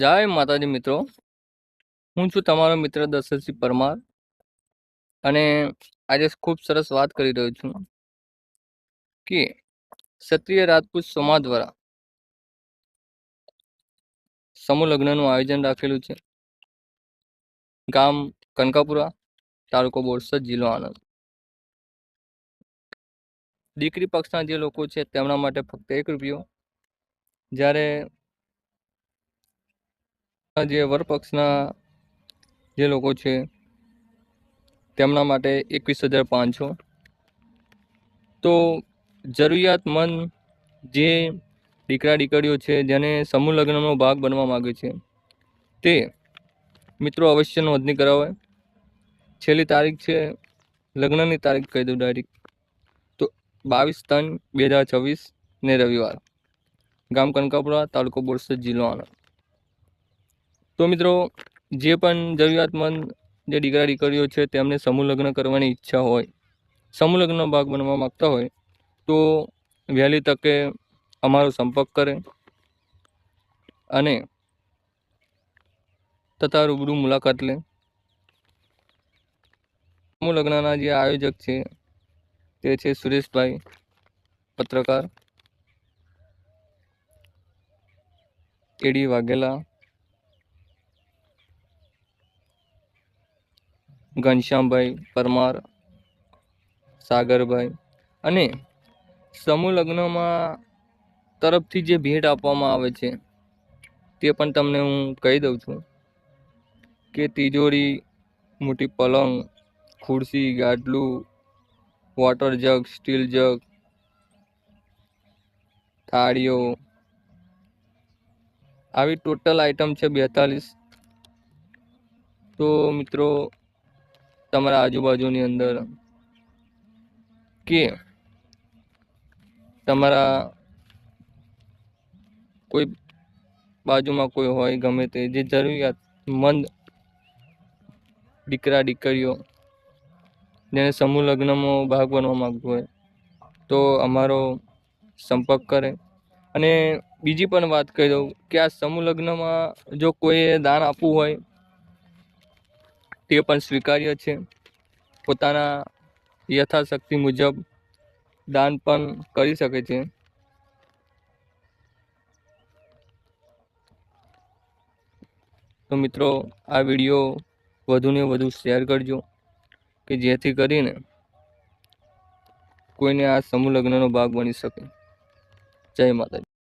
જય માતાજી મિત્રો, હું છું તમારો મિત્ર દશરથસિંહ પરમાર અને આજે ખૂબ સરસ વાત કરી રહ્યો છું કે ક્ષત્રિય રાજપૂત સમાજ દ્વારા સમૂહ લગ્નનું આયોજન રાખેલું છે. ગામ કનકાપુરા, તાલુકો બોરસદ, જિલ્લો આણંદ. દીકરી પક્ષના જે લોકો છે તેમના માટે ફક્ત ₹1, જ્યારે જે વર પક્ષના જે લોકો છે તેમના માટે 21,500. તો જરૂરિયાતમંદ જે દીકરા દીકરીઓ છે જેને સમૂહ લગ્નનો ભાગ બનવા માંગે છે તે મિત્રો અવશ્ય નોંધણી કરાવે. છેલ્લી તારીખ છે, લગ્નની તારીખ કહી દઉં ડાયરેક્ટ, તો 22/3/2026 ને રવિવાર, ગામ કનકાપુરા, તાલુકો બોરસદ, જિલ્લો આણંદ. તો મિત્રો, જે પણ જરૂરિયાતમંદ જે દીકરા દીકરીઓ છે તેમને સમૂહ લગ્ન કરવાની ઈચ્છા હોય, સમૂહ લગ્નનો ભાગ બનવા માંગતા હોય તો વહેલી તકે અમારો સંપર્ક કરે અને તથા રૂબરૂ મુલાકાત લે. સમૂહ લગ્નના જે આયોજક છે તે છે સુરેશભાઈ, પત્રકાર, એડી વાઘેલા, ઘનશ્યામભાઈ પરમાર, સાગરભાઈ. અને સમૂહ લગ્નમાં તરફથી જે ભેટ આપવામાં આવે છે તે પણ તમને હું કહી દઉં છું કે તિજોરી, મોટી પલંગ, ખુરશી, ગાદલું, વોટર જગ, સ્ટીલ જગ, થાળીઓ, આવી ટોટલ આઈટમ છે 42. તો મિત્રો, તમારા આજુબાજુની અંદર કે તમારા કોઈ બાજુમાં કોઈ હોય, ગમે તે જે જરૂરિયાતમંદ દીકરા દીકરીઓ જેને સમૂહ લગ્નમાં ભાગ બનવા માંગતું હોય તો અમારો સંપર્ક કરે. અને બીજી પણ વાત કહી દઉં કે આ સમૂહ લગ્નમાં જો કોઈએ દાન આપવું હોય તે પણ સ્વીકાર્ય છે. પોતાના યથાશક્તિ મુજબ દાન પણ કરી શકે છે. તો મિત્રો, આ વિડીયો વધુને વધુ શેર કરજો કે જેથી કરીને કોઈને આ સમૂહ લગ્નનો ભાગ બની શકે. જય માતાજી.